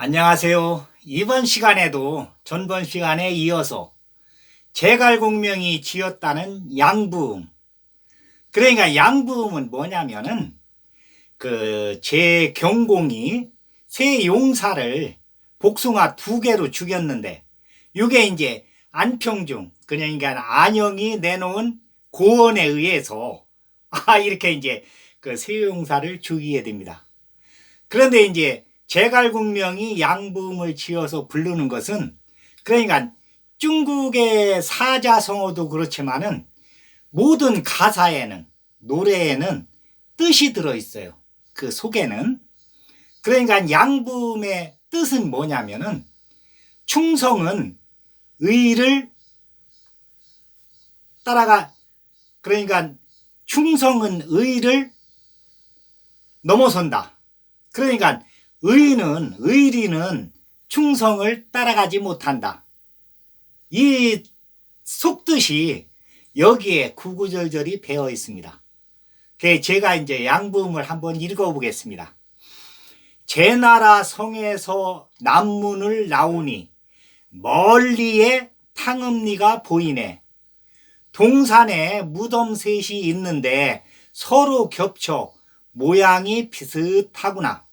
안녕하세요. 이번 시간에도 전번 시간에 이어서 제갈공명이 지었다는 양부음. 그러니까 양부음은 뭐냐면은 제경공이 세 용사를 복숭아 2개로 죽였는데 이게 이제 안평중 그러니까 안영이 내놓은 고언에 의해서 이렇게 이제 그 세 용사를 죽이게 됩니다. 그런데 이제 제갈공명이 양부음을 지어서 부르는 것은 그러니까 중국의 사자성어도 그렇지만은 모든 가사에는 노래에는 뜻이 들어 있어요. 그 속에는. 그러니까 양부음의 뜻은 뭐냐면은 충성은 의를 따라가 그러니까 충성은 의를 넘어선다. 그러니까 의리는 충성을 따라가지 못한다. 이 속뜻이 여기에 구구절절히 배어 있습니다. 제가 이제 양부음을 한번 읽어보겠습니다. 제나라 성에서 남문을 나오니 멀리에 탕읍리가 보이네. 동산에 무덤 셋이 있는데 서로 겹쳐 모양이 비슷하구나.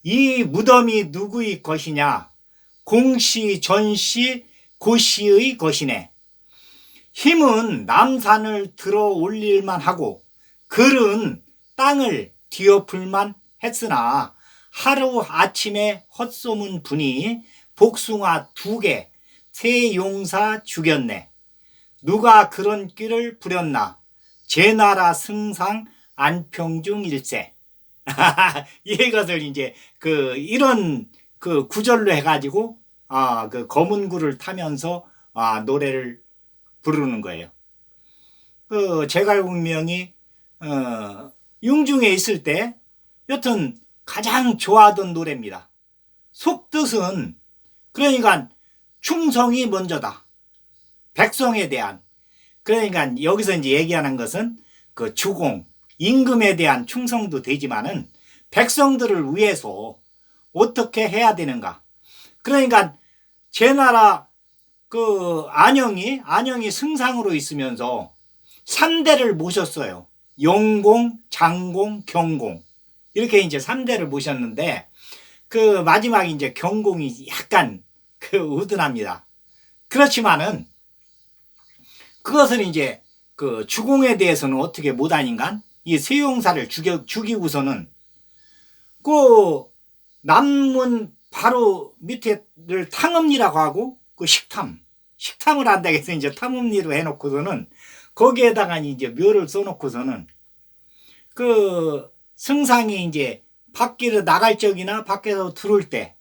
이 무덤이 누구의 것이냐? 공씨, 전씨, 고씨의 것이네. 힘은 남산을 들어 올릴만 하고 글은 땅을 뒤엎을만 했으나 하루 아침에 헛소문 분이 복숭아 2개, 세 용사 죽였네. 누가 그런 끼를 부렸나? 제나라 승상 안평중 일세. 이것을 이제 이런 구절로 해가지고 그 검은구를 타면서 노래를 부르는 거예요. 제갈공명이 융중에 있을 때 여튼 가장 좋아하던 노래입니다. 속뜻은 그러니까 충성이 먼저다. 백성에 대한 그러니까 여기서 이제 얘기하는 것은 그 주공 임금에 대한 충성도 되지만은 백성들을 위해서 어떻게 해야 되는가. 그러니까 제나라 안영이 승상으로 있으면서 3대를 모셨어요. 영공, 장공, 경공. 이렇게 이제 3대를 모셨는데 마지막 이제 경공이 약간 우둔합니다. 그렇지만은 그것은 이제 주공에 대해서는 어떻게 못하닌가? 이 세용사를 죽이고서는 남문 바로 밑에를 탕읍리라고 하고 식탐을 한다고 해서 이제 탕읍리로 해놓고서는 거기에다가 이제 묘를 써놓고서는 승상이 이제 밖으로 나갈 적이나 밖에서 들어올 때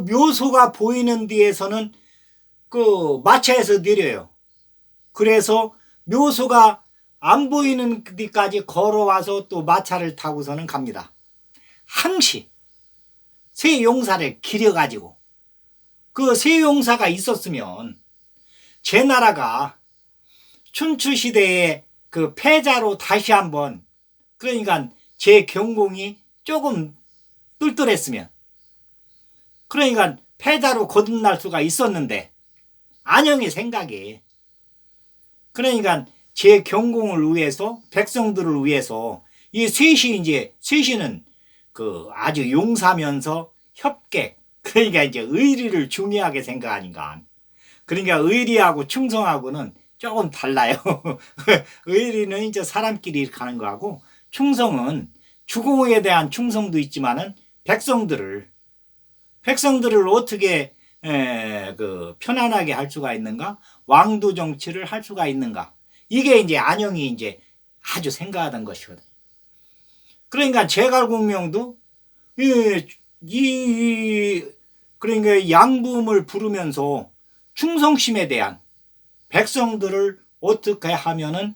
묘소가 보이는 데에서는 마차에서 내려요. 그래서 묘소가 안 보이는 데까지 걸어와서 또 마차를 타고서는 갑니다. 항시 세 용사를 기려가지고 세 용사가 있었으면 제나라가 춘추시대의 패자로 다시 한번 그러니까 제경공이 조금 똘똘했으면 그러니까 패자로 거듭날 수가 있었는데 안영의 생각이 그러니까 제경공을 위해서 백성들을 위해서 이 셋이는 아주 용사면서 협객 그러니까 이제 의리를 중요하게 생각하니까 그러니까 의리하고 충성하고는 조금 달라요. 의리는 이제 사람끼리 가는 거하고 충성은 주공에 대한 충성도 있지만은 백성들을 어떻게 편안하게 할 수가 있는가? 왕도 정치를 할 수가 있는가? 이게 이제 안영이 이제 아주 생각하던 것이거든. 그러니까 제갈공명도 그러니까 양부음을 부르면서 충성심에 대한 백성들을 어떻게 하면은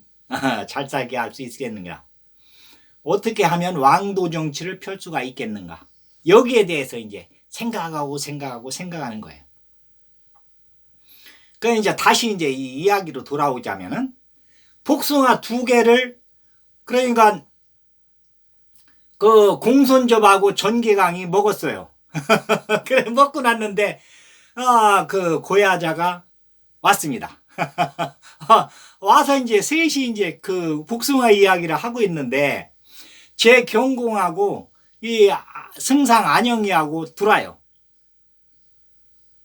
잘 살게 할 수 있겠는가? 어떻게 하면 왕도 정치를 펼 수가 있겠는가? 여기에 대해서 이제 생각하는 거예요. 그러니까 이제 다시 이제 이 이야기로 돌아오자면은 복숭아 2개를 그러니까 공손접하고 전개강이 먹었어요. 그래 먹고 났는데 그 고야자가 왔습니다. 와서 이제 셋이 이제 그 복숭아 이야기를 하고 있는데 제 경공하고 이 승상 안영이하고 들어와요.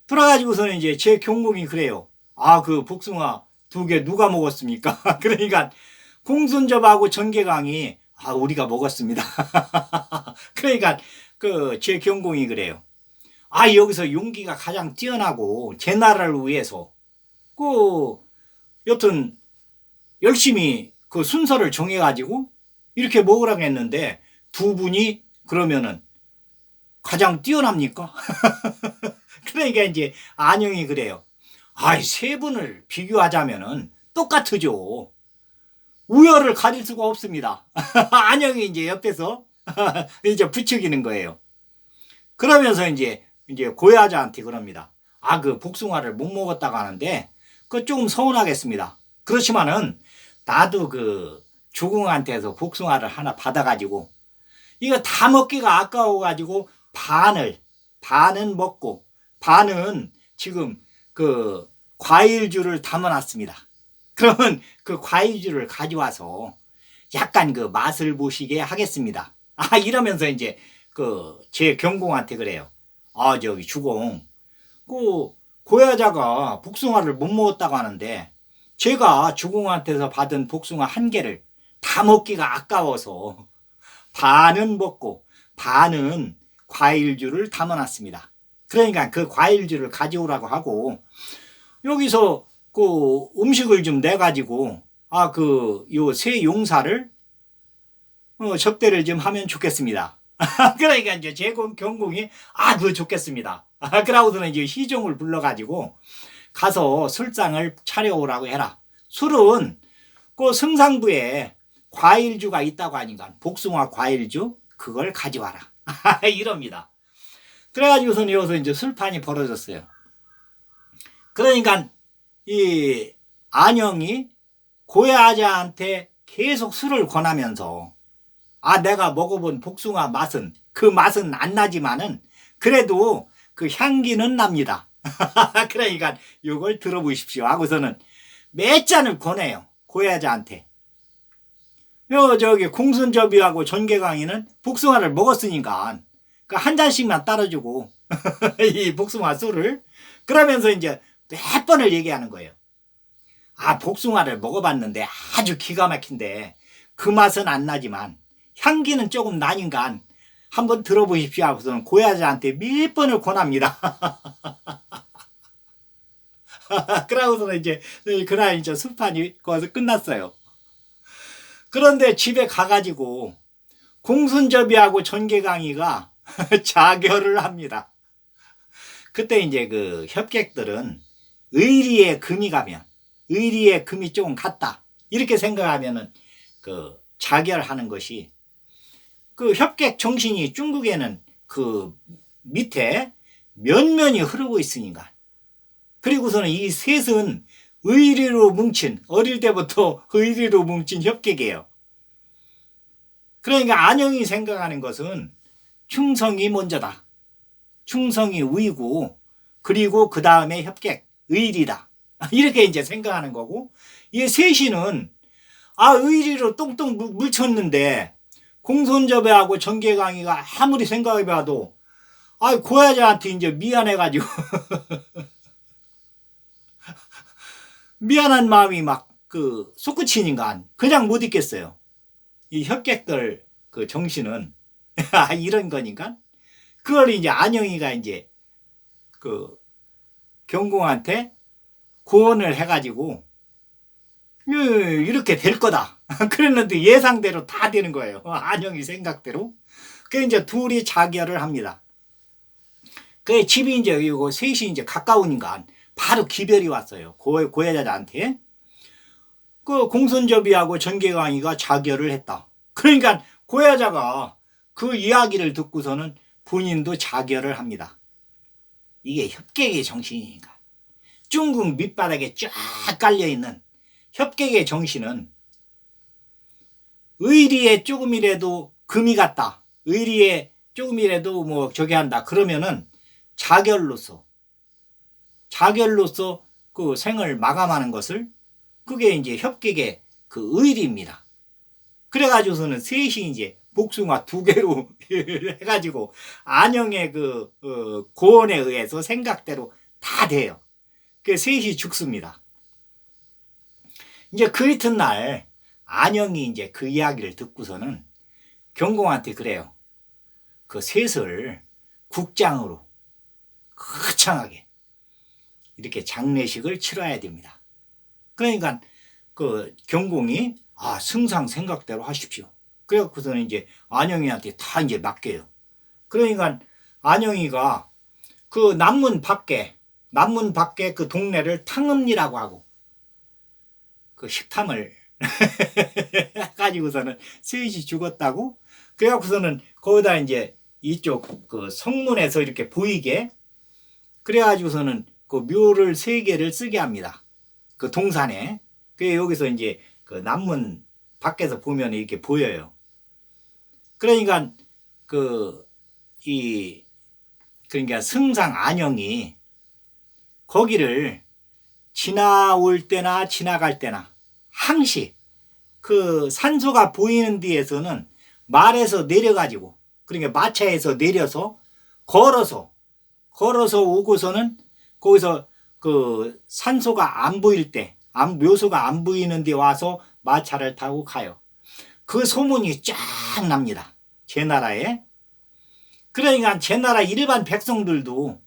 들어가지고서는 이제 제 경공이 그래요. 그 복숭아 2개 누가 먹었습니까? 그러니까 공순접하고 전개강이 우리가 먹었습니다. 그러니까 그 제 경공이 그래요. 여기서 용기가 가장 뛰어나고 제 나라를 위해서 여튼 열심히 그 순서를 정해가지고 이렇게 먹으라고 했는데 2분이 그러면은 가장 뛰어납니까? 그러니까 이제 안영이 그래요. 3분을 비교하자면은 똑같으죠. 우열을 가릴 수가 없습니다. 안영이 이제 옆에서 이제 부추기는 거예요. 그러면서 이제 고야자한테 그럽니다. 그 복숭아를 못 먹었다고 하는데 그거 조금 서운하겠습니다. 그렇지만은 나도 그 주공한테서 복숭아를 하나 받아가지고 이거 다 먹기가 아까워가지고 반은 먹고 반은 지금 그 과일주를 담아놨습니다. 그러면 그 과일주를 가져와서 약간 그 맛을 보시게 하겠습니다. 이러면서 이제 그 제 경공한테 그래요. 저기 주공 그 고야자가 복숭아를 못 먹었다고 하는데 제가 주공한테서 받은 복숭아 1개를 다 먹기가 아까워서 반은 먹고 반은 과일주를 담아놨습니다. 그러니까 그 과일주를 가져오라고 하고 여기서 그 음식을 좀 내가지고 요 새 용사를 접대를 좀 하면 좋겠습니다. 그러니까 이제 제 경공이 그거 좋겠습니다. 그러고서는 이제 희종을 불러가지고 가서 술상을 차려오라고 해라. 술은 그 승상부에 과일주가 있다고 하니까 복숭아 과일주 그걸 가져와라. 이럽니다. 그래가지고서는 여기서 이제 술판이 벌어졌어요. 그러니까 이 안영이 고야자한테 계속 술을 권하면서 내가 먹어본 복숭아 맛은 그 맛은 안 나지만은 그래도 그 향기는 납니다. 그러니까 이걸 들어보십시오 하고서는 몇 잔을 권해요. 고야자한테. 저기 공순접이하고 전개강이는 복숭아를 먹었으니까 그 한 잔씩만 따라주고 이 복숭아 술을 그러면서 이제 몇 번을 얘기하는 거예요. 복숭아를 먹어봤는데 아주 기가 막힌데 그 맛은 안 나지만 향기는 조금 나니까 한번 들어보십시오 하고서는 고야자한테 몇 번을 권합니다. 그러고서는 이제 그날 이제 술판이 거기서 끝났어요. 그런데 집에 가가지고 공순접이하고 전개강이가 자결을 합니다. 그때 이제 그 협객들은 의리에 금이 가면 의리에 금이 조금 갔다 이렇게 생각하면은 그 자결하는 것이 그 협객 정신이 중국에는 그 밑에 면면이 흐르고 있으니까 그리고서는 이 셋은 의리로 뭉친 어릴 때부터 의리로 뭉친 협객이에요. 그러니까 안영이 생각하는 것은 충성이 먼저다. 충성이 의고 그리고 그 다음에 협객 의리다. 이렇게 이제 생각하는 거고 이 셋이는 의리로 똥똥 물쳤는데 공손접애하고 전개강이가 아무리 생각해봐도 고야자한테 이제 미안해가지고 미안한 마음이 막 그 솟구치니까 그냥 못 있겠어요. 이 협객들 그 정신은 이런 거니까 그걸 이제 안영이가 이제 그 경공한테 고언을 해가지고 이렇게 될 거다. 그랬는데 예상대로 다 되는 거예요. 안영이 생각대로. 그래서 이제 둘이 자결을 합니다. 그 집이 이제 이거 셋이 이제 가까우니까 바로 기별이 왔어요. 고야자한테. 그 공손접이하고 전개강이가 자결을 했다. 그러니까 고야자가 그 이야기를 듣고서는 본인도 자결을 합니다. 이게 협객의 정신이니까. 중국 밑바닥에 쫙 깔려있는 협객의 정신은 의리에 조금이라도 금이 갔다. 의리에 조금이라도 뭐 저기 한다 그러면은 자결로서 그 생을 마감하는 것을 그게 이제 협객의 그 의리입니다. 그래가지고서는 셋이 이제 복숭아 2개로 해가지고 안영의 그 고언에 의해서 생각대로 다 돼요. 그 셋이 죽습니다. 이제 그 이튿날 안영이 이제 그 이야기를 듣고서는 경공한테 그래요. 그 셋을 국장으로 거창하게 이렇게 장례식을 치러야 됩니다. 그러니까 그 경공이 승상 생각대로 하십시오. 그래갖고서는 이제 안영이한테 다 이제 맡겨요. 그러니까 안영이가 그 남문 밖에 그 동네를 탕음리라고 하고 그 식탐을 가지고서는 셋이 죽었다고. 그래갖고서는 거기다 이제 이쪽 그 성문에서 이렇게 보이게 그래가지고서는 그 묘를 3개를 쓰게 합니다. 그 동산에. 그 여기서 이제 그 남문 밖에서 보면 이렇게 보여요. 그러니까 그러니까 승상 안영이 거기를 지나올 때나 지나갈 때나 항시 그 산소가 보이는 데에서는 말에서 내려가지고 그러니까 마차에서 내려서 걸어서 오고서는 거기서 그 산소가 안 보일 때 묘소가 안 보이는 데 와서 마차를 타고 가요. 그 소문이 쫙 납니다. 제 나라에. 그러니까 제 나라 일반 백성들도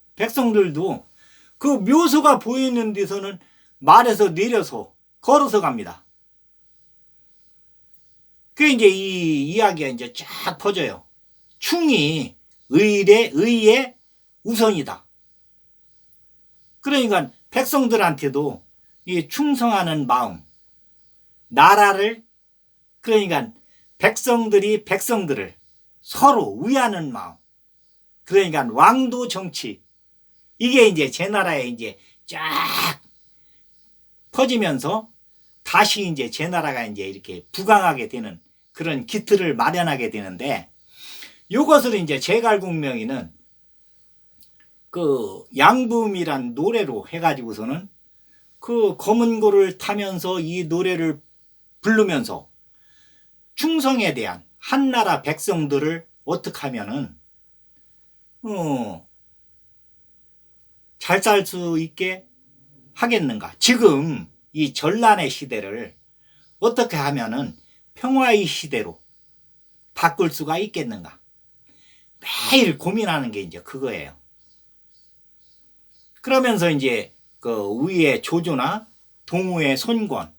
그 묘소가 보이는 데서는 말에서 내려서 걸어서 갑니다. 그 이제 이 이야기가 이제 쫙 퍼져요. 충이 의의 우선이다. 그러니까 백성들한테도 이 충성하는 마음, 나라를 그러니까 백성들을 서로 위하는 마음, 그러니까 왕도 정치 이게 이제 제 나라에 이제 쫙 퍼지면서 다시 이제 제 나라가 이제 이렇게 부강하게 되는 그런 기틀을 마련하게 되는데 이것을 이제 제갈국명이는 그 양붐이란 노래로 해가지고서는 그 검은고를 타면서 이 노래를 부르면서 충성에 대한 한나라 백성들을 어떻게 하면은 잘 살 수 있게 하겠는가. 지금 이 전란의 시대를 어떻게 하면은 평화의 시대로 바꿀 수가 있겠는가. 매일 고민하는 게 이제 그거예요. 그러면서 이제 그 위의 조조나 동우의 손권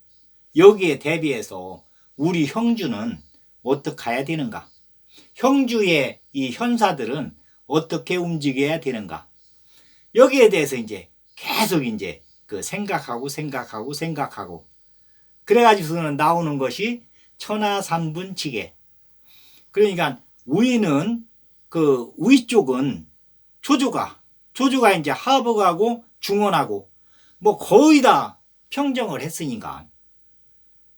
여기에 대비해서 우리 형주는 어떻게 해야 되는가? 형주의 이 현사들은 어떻게 움직여야 되는가? 여기에 대해서 이제 계속 이제 그 생각하고 그래가지고서는 나오는 것이 천하삼분치계. 그러니까 위는 그 위쪽은 조조가 이제 하복하고 중원하고 뭐 거의 다 평정을 했으니까.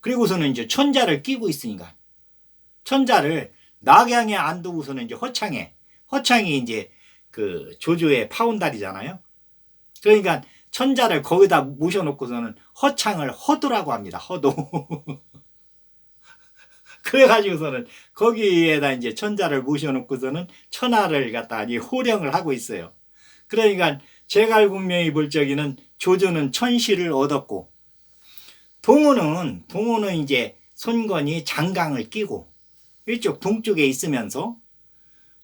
그리고서는 이제 천자를 끼고 있으니까. 천자를 낙양에 안 두고서는 이제 허창이 이제 그 조조의 파운달이잖아요. 그러니까 천자를 거기다 모셔놓고서는 허창을 허도라고 합니다. 허도. 그래가지고서는 거기에다 이제 천자를 모셔놓고서는 천하를 갖다 호령을 하고 있어요. 그러니까 제갈국명이 볼 적에는 조조는 천시를 얻었고 동우는 이제 손건이 장강을 끼고 이쪽 동쪽에 있으면서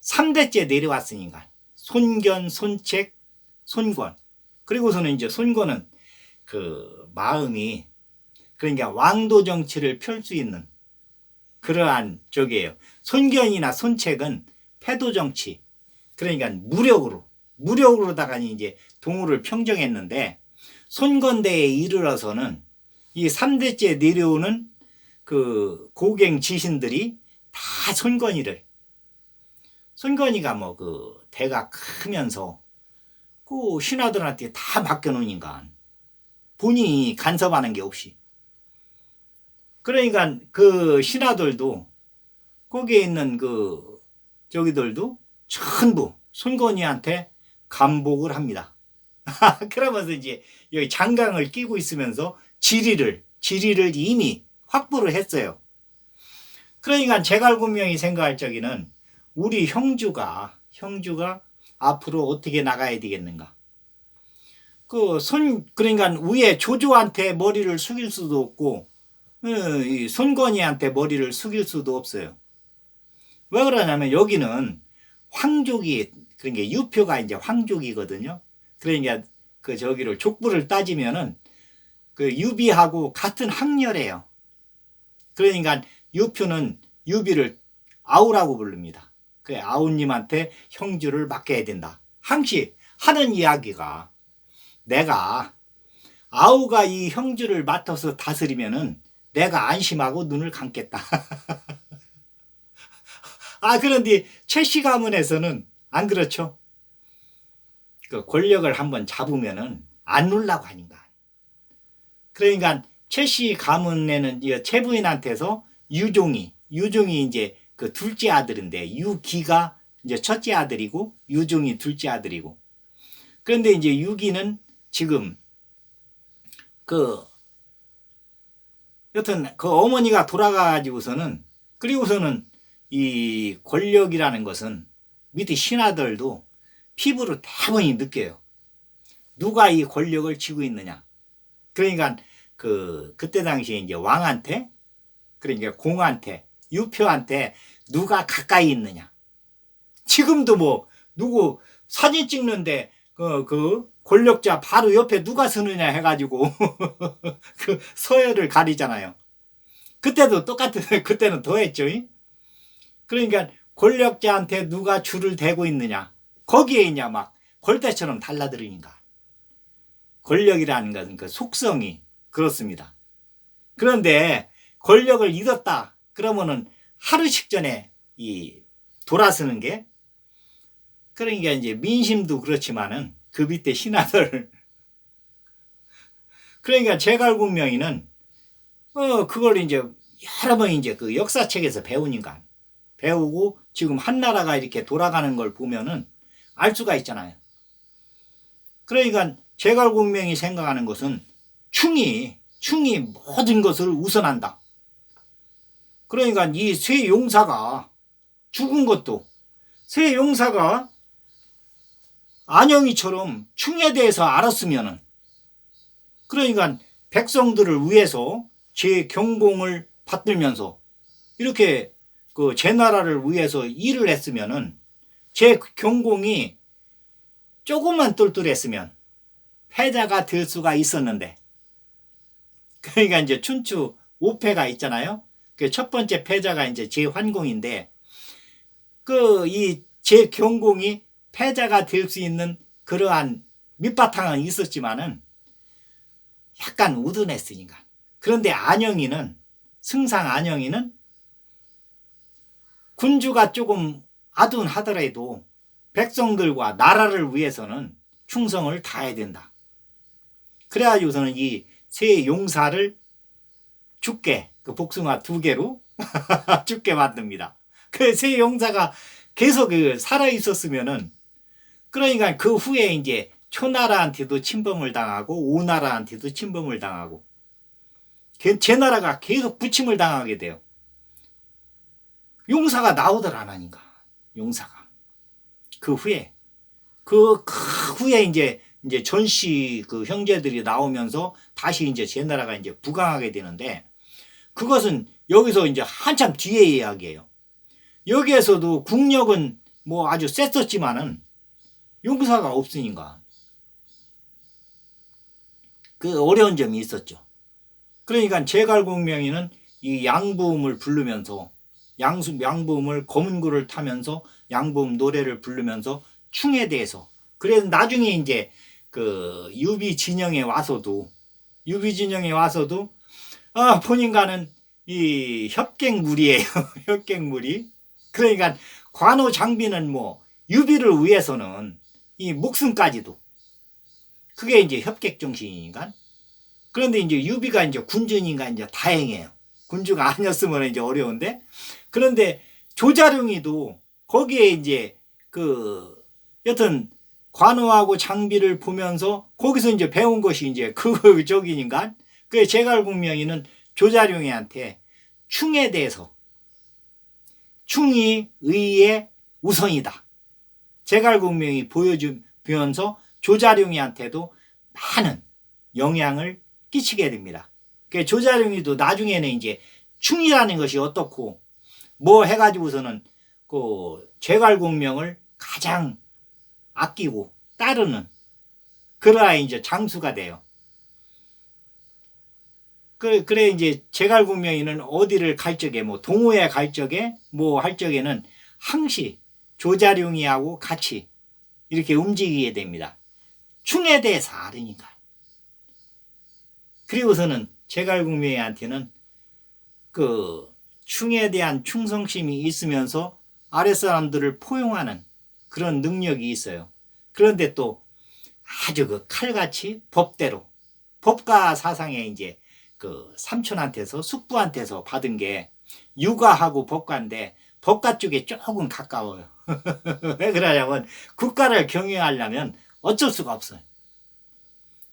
3대째 내려왔으니까 손견, 손책, 손권. 그리고서는 이제 손권은 그 마음이 그러니까 왕도 정치를 펼 수 있는 그러한 쪽이에요. 손견이나 손책은 패도 정치. 그러니까 무력으로다가 이제 동우를 평정했는데 손건대에 이르러서는 이 3대째 내려오는 그 고갱 지신들이 다 손건이가 뭐 그 대가 크면서 그 신하들한테 다 맡겨놓으니까 본인이 간섭하는 게 없이. 그러니까 그 신하들도 거기에 있는 그 저기들도 전부 손건이한테 감복을 합니다. 그러면서 이제 여기 장강을 끼고 있으면서 지리를 이미 확보를 했어요. 그러니까 제갈군명이 생각할 적에는 우리 형주가 앞으로 어떻게 나가야 되겠는가. 그러니까 위에 조조한테 머리를 숙일 수도 없고, 이 손건이한테 머리를 숙일 수도 없어요. 왜 그러냐면 여기는 황족이, 그러니까 유표가 이제 황족이거든요. 그러니까 그 저기를 족부를 따지면은 그 유비하고 같은 학렬이에요. 그러니까 유표는 유비를 아우라고 부릅니다. 그 아우님한테 형주를 맡겨야 된다. 항시 하는 이야기가, 내가 아우가 이 형주를 맡아서 다스리면은 내가 안심하고 눈을 감겠다. 그런데 최씨 가문에서는 안 그렇죠. 그 권력을 한번 잡으면은 안 놀라고 하니까. 그러니까 최씨 가문에는 최 부인한테서 유종이 이제 그 둘째 아들인데, 유기가 이제 첫째 아들이고 유종이 둘째 아들이고. 그런데 이제 유기는 지금 여튼 그 어머니가 돌아가가지고서는, 그리고서는 이 권력이라는 것은 밑에 신하들도 피부로 대부분이 느껴요. 누가 이 권력을 쥐고 있느냐. 그러니까 그때 당시에 이제 왕한테, 그러니까 공한테, 유표한테 누가 가까이 있느냐. 지금도 뭐 누구 사진 찍는데 그 권력자 바로 옆에 누가 서느냐 해가지고 그 서열을 가리잖아요. 그때도 똑같은, 그때는 더 했죠. 그러니까 권력자한테 누가 줄을 대고 있느냐, 거기에 이제 막 골대처럼 달라들으니까. 권력이라는 것은 그 속성이 그렇습니다. 그런데 권력을 잃었다 그러면은 하루씩 전에 돌아서는 게, 그러니까 이제 민심도 그렇지만은 그 밑에 신하들 그러니까 제갈국명이는 그걸 이제 여러 번 이제 그 역사책에서 배우고 지금 한나라가 이렇게 돌아가는 걸 보면은 알 수가 있잖아요. 그러니까 제갈국명이 생각하는 것은 충이 모든 것을 우선한다. 그러니까 이 쇠용사가 죽은 것도, 쇠용사가 안영이처럼 충에 대해서 알았으면은, 그러니까 백성들을 위해서 제 경공을 받들면서 이렇게 그 제 나라를 위해서 일을 했으면은, 제 경공이 조금만 똘똘했으면 패자가 될 수가 있었는데, 그러니까 이제 춘추 5패가 있잖아요. 그 첫 번째 패자가 이제 제환공인데, 제 경공이 패자가 될 수 있는 그러한 밑바탕은 있었지만은 약간 우둔했으니까. 그런데 승상 안영이는 군주가 조금 아둔하더라도 백성들과 나라를 위해서는 충성을 다해야 된다. 그래가지고서는 이 세 용사를 죽게, 그 복숭아 2개로 죽게 만듭니다. 그 세 용사가 계속 살아 있었으면은, 그러니까 그 후에 이제 초나라한테도 침범을 당하고 오나라한테도 침범을 당하고 제 나라가 계속 부침을 당하게 돼요. 용사가 나오들 안 하니까. 용사가 그 후에 이제 전씨 그 형제들이 나오면서 다시 이제 제 나라가 이제 부강하게 되는데, 그것은 여기서 이제 한참 뒤의 이야기예요. 여기에서도 국력은 뭐 아주 셌었지만은 용사가 없으니까 그 어려운 점이 있었죠. 그러니까 제갈국명이는 이 양부음을 부르면서, 양부음을 검은구를 타면서 양부음 노래를 부르면서 충에 대해서, 그래서 나중에 이제 그 유비 진영에 와서도 본인과는 이 협객무리예요. 협객무리. 그러니까 관우 장비는 뭐 유비를 위해서는 이 목숨까지도, 그게 이제 협객 정신이니까. 그런데 이제 유비가 이제 군주니까 이제 다행이에요. 군주가 아니었으면 이제 어려운데, 그런데 조자룡이도 거기에 이제 여튼 관우하고 장비를 보면서 거기서 이제 배운 것이 이제 그 저기니까 그 제갈공명이는 조자룡이한테 충에 대해서 충이 의의 우선이다. 제갈공명이 보여주면서 조자룡이한테도 많은 영향을 끼치게 됩니다. 그 조자룡이도 나중에는 이제 충이라는 것이 어떻고 뭐 해가지고서는 그 제갈공명을 가장 아끼고 따르는 그러한 이제 장수가 돼요. 그래 이제 제갈공명이는 어디를 갈 적에 뭐 동호회 갈 적에 뭐 할 적에는 항시 조자룡이하고 같이 이렇게 움직이게 됩니다. 충에 대해서 알으니까. 그리고서는 제갈공명한테는 그 충에 대한 충성심이 있으면서 아랫사람들을 포용하는 그런 능력이 있어요. 그런데 또 아주 그 칼같이 법대로 법가 사상에 이제 그 삼촌한테서 숙부한테서 받은 게 육아하고 법가인데 법가 쪽에 조금 가까워요. 왜 그러냐면 국가를 경영하려면 어쩔 수가 없어요.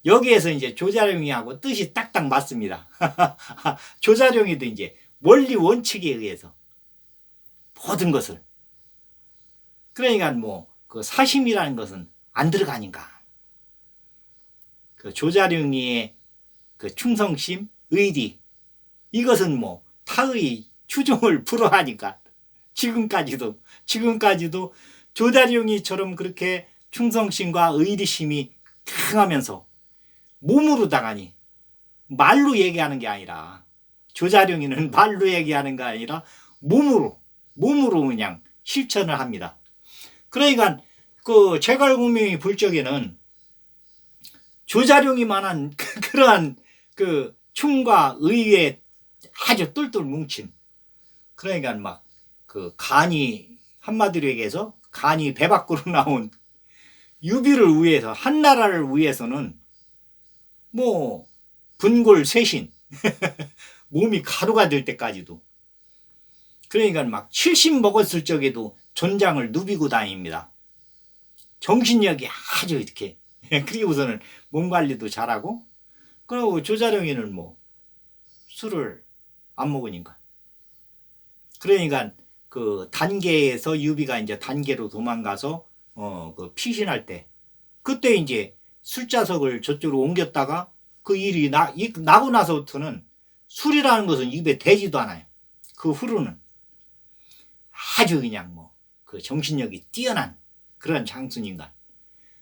여기에서 이제 조자룡이하고 뜻이 딱딱 맞습니다. 조자룡이도 이제 원리 원칙에 의해서 모든 것을 그러니까 뭐 그 사심이라는 것은 안 들어가니까 그 조자룡이의 그 충성심, 의리 이것은 뭐 타의 추종을 불허하니까 지금까지도 조자룡이처럼 그렇게 충성심과 의리심이 강하면서 몸으로다가니 말로 얘기하는 게 아니라 조자룡이는 말로 얘기하는 게 아니라 몸으로 그냥 실천을 합니다. 그러니까 그 제갈공명이 볼 적에는 조자룡이만한 그러한 그 충과 의에 아주 똘똘 뭉친 그러니까 막 그 간이 한마디로 얘기해서 간이 배 밖으로 나온 유비를 위해서 한나라를 위해서는 뭐 분골쇄신 몸이 가루가 될 때까지도 그러니까 막 70 먹었을 적에도 전장을 누비고 다닙니다. 정신력이 아주 이렇게 그리고서는 몸 관리도 잘하고 그리고 조자룡이는 뭐 술을 안 먹으니까 그러니까 그 단계에서 유비가 이제 단계로 도망가서 그 피신할 때 그때 이제 술자석을 저쪽으로 옮겼다가 그 일이 나고 나서부터는 술이라는 것은 입에 대지도 않아요. 그 후로는 아주 그냥 뭐 그 정신력이 뛰어난 그런 장수인가.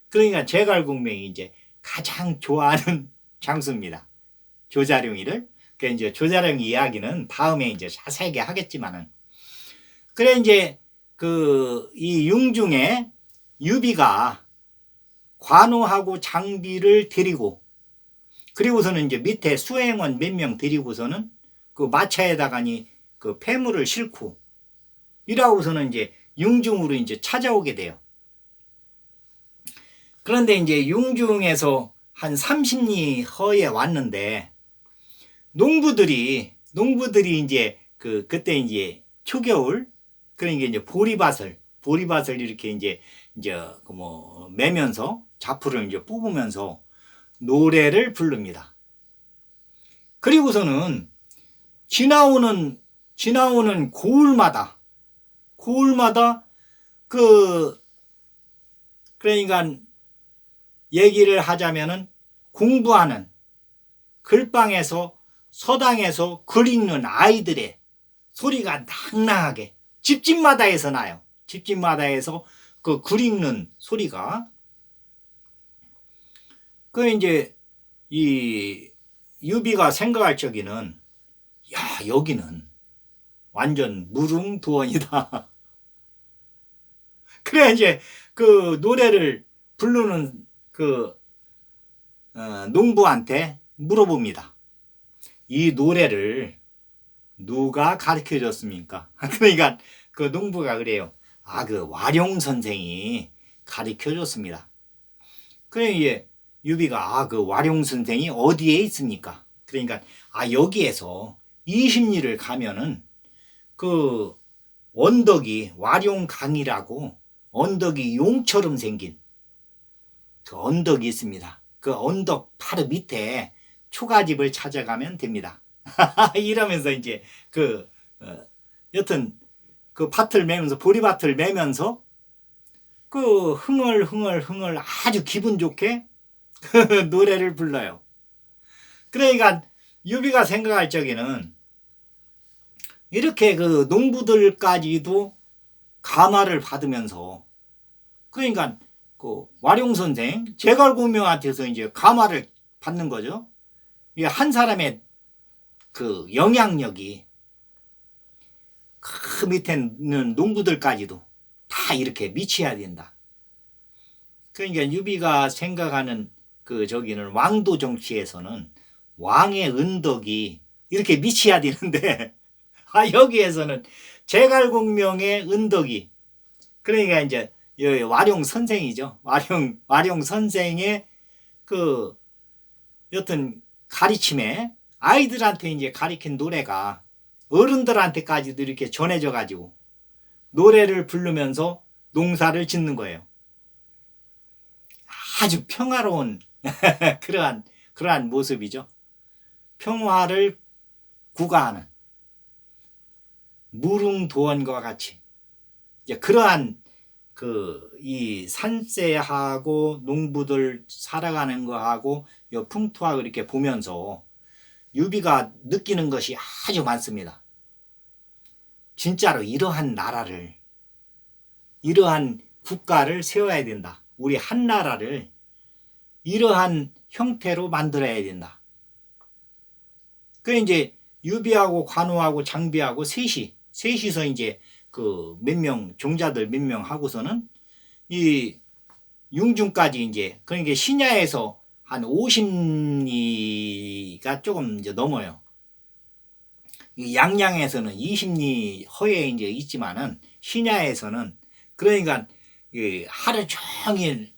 그러니까 제갈공명이 이제 가장 좋아하는 장수입니다. 조자룡이를. 그 이제 조자룡 이야기는 다음에 이제 자세하게 하겠지만은. 그래 이제 그 이 융중에 유비가 관우하고 장비를 데리고 그리고서는 이제 밑에 수행원 몇 명 데리고서는 그 마차에다가니 그 폐물을 싣고 이라고서는 이제 융중으로 이제 찾아오게 돼요. 그런데 이제 융중에서 한 30리 허에 왔는데 농부들이 이제 그때 이제 초겨울 그러니까 이제 보리밭을 이렇게 이제 그 뭐 매면서 자풀을 이제 뽑으면서 노래를 부릅니다. 그리고서는 지나오는 고을마다 그러니까 얘기를 하자면은 공부하는 글방에서 서당에서 글 읽는 아이들의 소리가 낭낭하게 집집마다에서 나요. 집집마다에서 그 글 읽는 소리가 그 이제 이 유비가 생각할 적에는 야 여기는 완전 무릉도원이다. 그래 이제 그 노래를 부르는 그 농부한테 물어봅니다. 이 노래를 누가 가르쳐 줬습니까? 그러니까 그 농부가 그래요. 그 와룡 선생이 가르쳐 줬습니다. 그래 이제 유비가 그 와룡 선생이 어디에 있습니까? 그러니까 여기에서 20리를 가면은 그 언덕이 와룡강이라고 언덕이 용처럼 생긴 그 언덕이 있습니다. 그 언덕 바로 밑에 초가집을 찾아가면 됩니다. 이러면서 이제 여튼 그 밭을 매면서 보리밭을 매면서 그 흥얼흥얼 아주 기분 좋게 그 노래를 불러요. 그러니까 유비가 생각할 적에는 이렇게 그 농부들까지도 감화를 받으면서 그러니까 그 와룡 선생 제갈공명한테서 이제 감화를 받는 거죠. 한 사람의 그 영향력이 그 밑에 있는 농부들까지도 다 이렇게 미쳐야 된다. 그러니까 유비가 생각하는 그 저기는 왕도 정치에서는 왕의 은덕이 이렇게 미쳐야 되는데 여기에서는 제갈공명의 은덕이 그러니까 이제 와룡 선생이죠. 와룡 선생의 그 여튼 가르침에 아이들한테 이제 가르친 노래가 어른들한테까지도 이렇게 전해져 가지고 노래를 부르면서 농사를 짓는 거예요. 아주 평화로운 그러한 모습이죠. 평화를 구가하는 무릉도원과 같이 이제 그러한 이 산세하고 농부들 살아가는 거하고 풍토하고 이렇게 보면서 유비가 느끼는 것이 아주 많습니다. 진짜로 이러한 나라를 이러한 국가를 세워야 된다. 우리 한 나라를 이러한 형태로 만들어야 된다. 그 이제 유비하고 관우하고 장비하고 셋이서 이제 그 몇 명 종자들 몇 명 하고서는 이 융중까지 이제 그러니까 신야에서 한 50리가 조금 이제 넘어요. 이 양양에서는 20리 허에 이제 있지만은 신야에서는 그러니까 하루 종일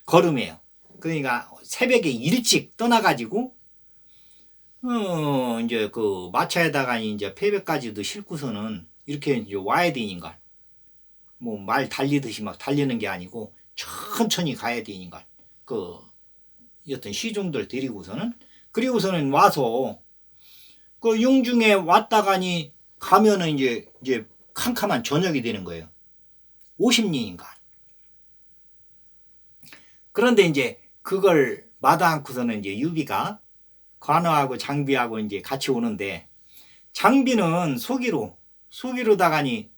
걸음이에요. 그러니까 새벽에 일찍 떠나가지고 이제 그 마차에다가 이제 패배까지도 싣고서는 이렇게 이제 와야 되니까 뭐 말 달리듯이 막 달리는 게 아니고 천천히 가야 되니까 어떤 시종들 데리고서는 그리고서는 와서 그 융중에 왔다가니 가면은 이제 캄캄한 저녁이 되는 거예요. 50리인가. 그런데 이제 그걸 마다 않고서는 이제 유비가 관우하고 장비하고 이제 같이 오는데 장비는 소기로다가니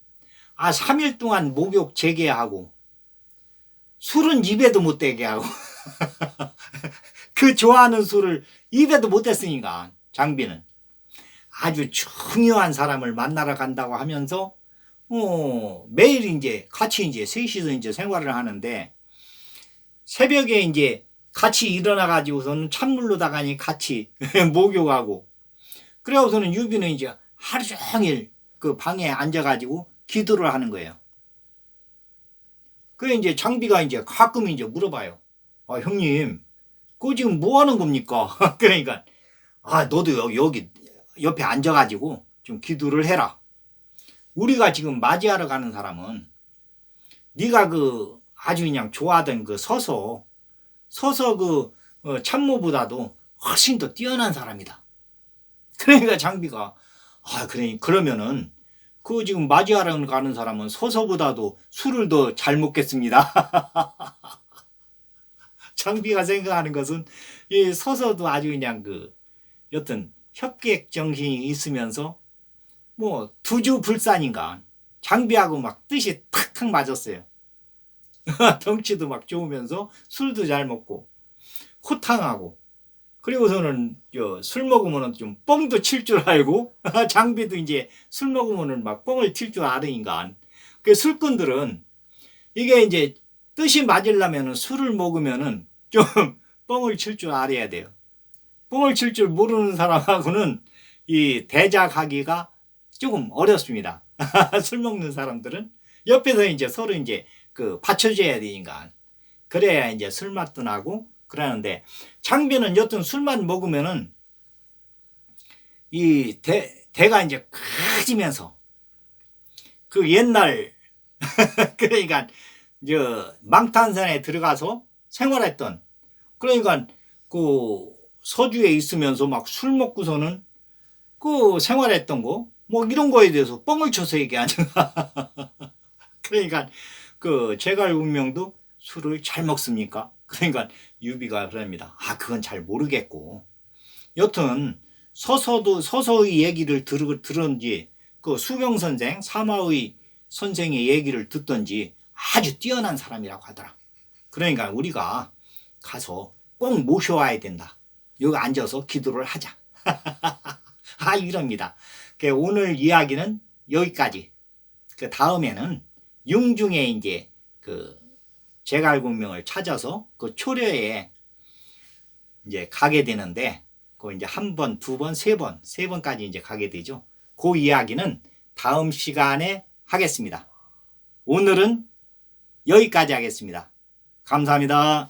3일 동안 목욕 재개하고 술은 입에도 못 대게 하고 그 좋아하는 술을 입에도 못 댔으니까 장비는 아주 중요한 사람을 만나러 간다고 하면서 매일 이제 같이 이제 셋이서 이제 생활을 하는데 새벽에 이제 같이 일어나 가지고서는 찬물로다가니 같이 목욕하고 그래서는 유비는 이제 하루 종일 그 방에 앉아 가지고 기도를 하는 거예요. 그래 이제 장비가 이제 가끔 이제 물어봐요. 형님, 그거 지금 뭐 하는 겁니까? 그러니까 너도 여기 옆에 앉아 가지고 좀 기도를 해라. 우리가 지금 맞이하러 가는 사람은 네가 그 아주 그냥 좋아하던 그 서서 참모보다도 훨씬 더 뛰어난 사람이다. 그러니까 장비가 그러면은 그 지금 맞이하러 가는 사람은 서서보다도 술을 더 잘 먹겠습니다. 장비가 생각하는 것은 이 서서도 아주 그냥 여튼 협객 정신이 있으면서 뭐 두주불산인가 장비하고 막 뜻이 탁탁 맞았어요. 덩치도 막 좋으면서 술도 잘 먹고 호탕하고 그리고서는 술 먹으면은 좀 뻥도 칠 줄 알고 장비도 이제 술 먹으면은 막 뻥을 칠 줄 아르니까 그 술꾼들은 이게 이제 뜻이 맞으려면은 술을 먹으면은 좀 뻥을 칠 줄 알아야 돼요. 뻥을 칠 줄 모르는 사람하고는 이 대작하기가 조금 어렵습니다. 술 먹는 사람들은 옆에서 이제 서로 이제 받쳐줘야 되니까 그래야 이제 술맛도 나고 그러는데 장비는 여튼 술만 먹으면은 이 대가 이제 커지면서 그 옛날 그러니까 망탄산에 들어가서 생활했던, 그러니까 그 서주에 있으면서 막 술 먹고서는 그 생활했던 거 뭐 이런 거에 대해서 뻥을 쳐서 얘기하죠. 그러니까 그 제갈 운명도 술을 잘 먹습니까? 그러니까 유비가 그럽니다. 아, 그건 잘 모르겠고, 여튼 서서의 얘기를 들은지 그 수병 선생, 사마의 선생의 얘기를 듣던지 아주 뛰어난 사람이라고 하더라. 그러니까 우리가 가서 꼭 모셔와야 된다. 여기 앉아서 기도를 하자. 아, 이럽니다. 오늘 이야기는 여기까지. 그 다음에는 융중에 이제 그 제갈공명을 찾아서 그 초려에 이제 가게 되는데, 그 이제 한 번, 두 번, 세 번까지 이제 가게 되죠. 그 이야기는 다음 시간에 하겠습니다. 오늘은 여기까지 하겠습니다. 감사합니다.